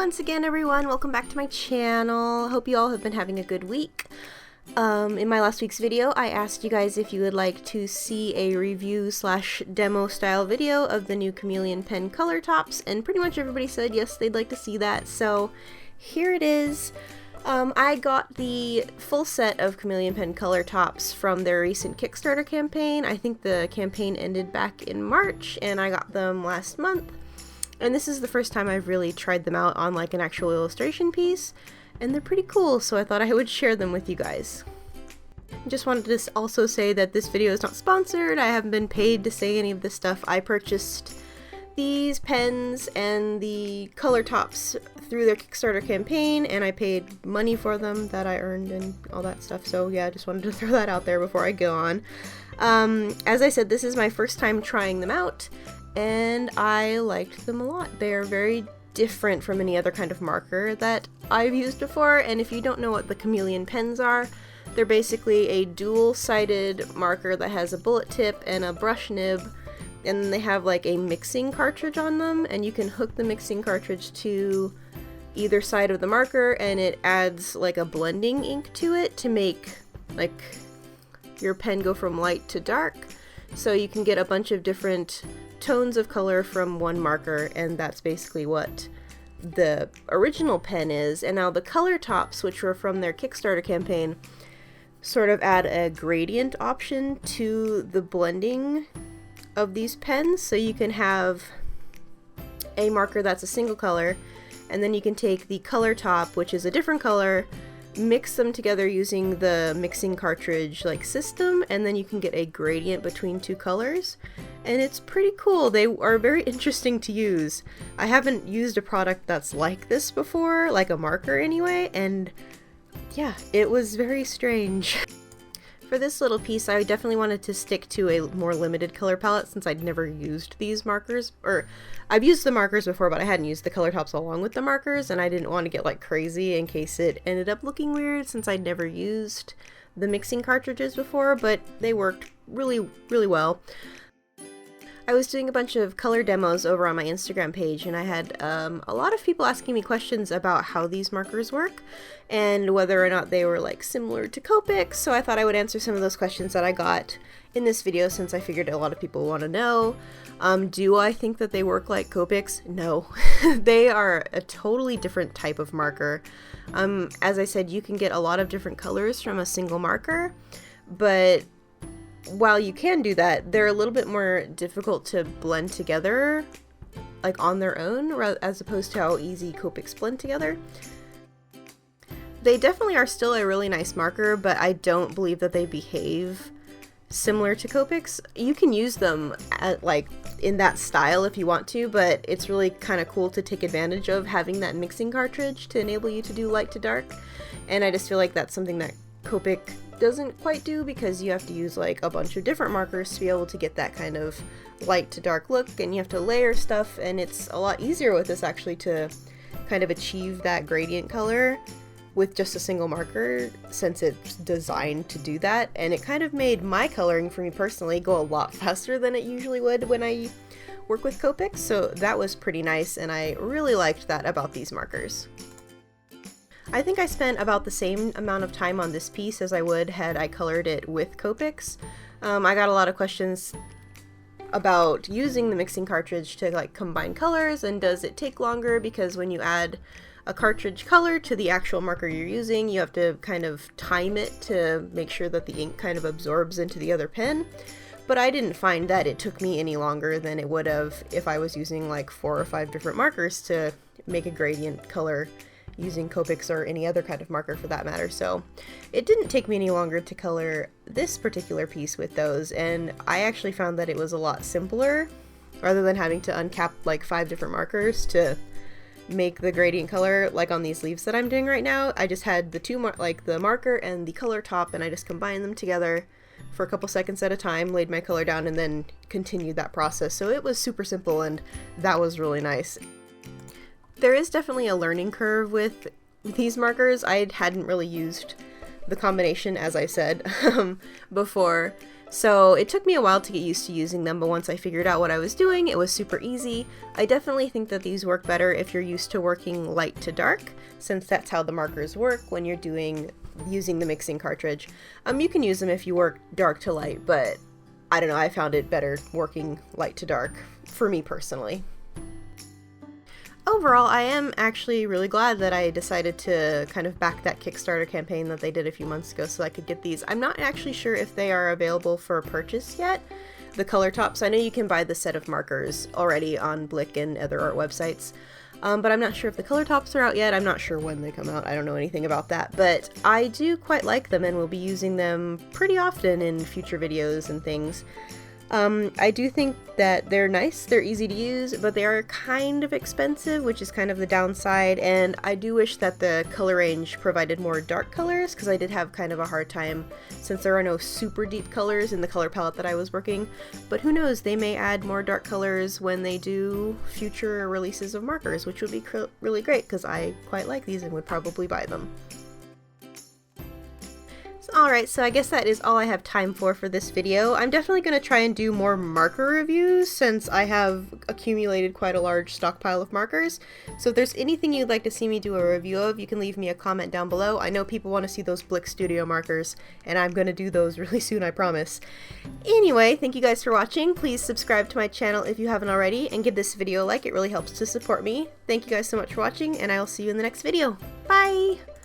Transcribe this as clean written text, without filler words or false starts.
once again, everyone. Welcome back to my channel. Hope you all have been having a good week. In my last week's video, I asked you guys if you would like to see a review slash demo style video of the new Chameleon pen color tops, and pretty much everybody said yes, they'd like to see that, so here it is. I got the full set of Chameleon pen color tops from their recent Kickstarter campaign. I think the campaign ended back in March, and I got them last month. And this is the first time I've really tried them out on like an actual illustration piece, and they're pretty cool, so I thought I would share them with you guys. Just wanted to also say that this video is not sponsored. I haven't been paid to say any of this stuff. I purchased these pens and the color tops through their Kickstarter campaign, and I paid money for them that I earned and all that stuff, so yeah, I just wanted to throw that out there before I go on. As I said, this is my first time trying them out, and I liked them a lot. They are very different from any other kind of marker that I've used before, and if you don't know what the Chameleon pens are, they're basically a dual-sided marker that has a bullet tip and a brush nib, and they have like a mixing cartridge on them, and you can hook the mixing cartridge to either side of the marker, and it adds like a blending ink to it to make like your pen go from light to dark, so you can get a bunch of different tones of color from one marker, and that's basically what the original pen is. And now the color tops, which were from their Kickstarter campaign, sort of add a gradient option to the blending of these pens, so you can have a marker that's a single color, and then you can take the color top, which is a different color, mix them together using the mixing cartridge like system, and then you can get a gradient between two colors, and it's pretty cool. They are very interesting to use. I haven't used a product that's like this before, like a marker anyway, and yeah, it was very strange. For this little piece, I definitely wanted to stick to a more limited color palette since I'd never used these markers, or I've used the markers before, but I hadn't used the color tops along with the markers, and I didn't want to get like crazy in case it ended up looking weird since I'd never used the mixing cartridges before, but they worked really, really well. I was doing a bunch of color demos over on my Instagram page, and I had a lot of people asking me questions about how these markers work and whether or not they were like similar to Copics, so I thought I would answer some of those questions that I got in this video since I figured a lot of people want to know. Do I think that they work like Copics? No. They are a totally different type of marker. As I said, you can get a lot of different colors from a single marker, but while you can do that, they're a little bit more difficult to blend together, like on their own, as opposed to how easy Copics blend together. They definitely are still a really nice marker, but I don't believe that they behave similar to Copics. You can use them at, like, in that style if you want to, but it's really kind of cool to take advantage of having that mixing cartridge to enable you to do light to dark, and I just feel like that's something that Copic doesn't quite do, because you have to use like a bunch of different markers to be able to get that kind of light to dark look, and you have to layer stuff, and it's a lot easier with this actually to kind of achieve that gradient color with just a single marker, since it's designed to do that, and it kind of made my coloring for me personally go a lot faster than it usually would when I work with Copics, so that was pretty nice, and I really liked that about these markers. I think I spent about the same amount of time on this piece as I would had I colored it with Copics. I got a lot of questions about using the mixing cartridge to like combine colors, and does it take longer, because when you add a cartridge color to the actual marker you're using, you have to kind of time it to make sure that the ink kind of absorbs into the other pen. But I didn't find that it took me any longer than it would have if I was using like 4 or 5 different markers to make a gradient color using Copics or any other kind of marker for that matter, so it didn't take me any longer to color this particular piece with those, and I actually found that it was a lot simpler rather than having to uncap like 5 different markers to make the gradient color like on these leaves that I'm doing right now. I just had the two the marker and the color top, and I just combined them together for a couple seconds at a time, laid my color down, and then continued that process, so it was super simple, and that was really nice. There is definitely a learning curve with these markers. I hadn't really used the combination, as I said, before, So it took me a while to get used to using them, but once I figured out what I was doing, it was super easy. I definitely think that these work better if you're used to working light to dark, since that's how the markers work when you're using the mixing cartridge. You can use them if you work dark to light, but I don't know, I found it better working light to dark for me personally. Overall, I am actually really glad that I decided to kind of back that Kickstarter campaign that they did a few months ago so I could get these. I'm not actually sure if they are available for purchase yet, the color tops. I know you can buy the set of markers already on Blick and other art websites, but I'm not sure if the color tops are out yet. I'm not sure when they come out. I don't know anything about that, but I do quite like them and will be using them pretty often in future videos and things. I do think that they're nice, they're easy to use, but they are kind of expensive, which is kind of the downside, and I do wish that the color range provided more dark colors, because I did have kind of a hard time since there are no super deep colors in the color palette that I was working, but who knows, they may add more dark colors when they do future releases of markers, which would be really great, because I quite like these and would probably buy them. Alright, so I guess that is all I have time for this video. I'm definitely going to try and do more marker reviews since I have accumulated quite a large stockpile of markers. So if there's anything you'd like to see me do a review of, you can leave me a comment down below. I know people want to see those Blick Studio markers, and I'm going to do those really soon, I promise. Anyway, thank you guys for watching. Please subscribe to my channel if you haven't already, and give this video a like. It really helps to support me. Thank you guys so much for watching, and I'll see you in the next video. Bye!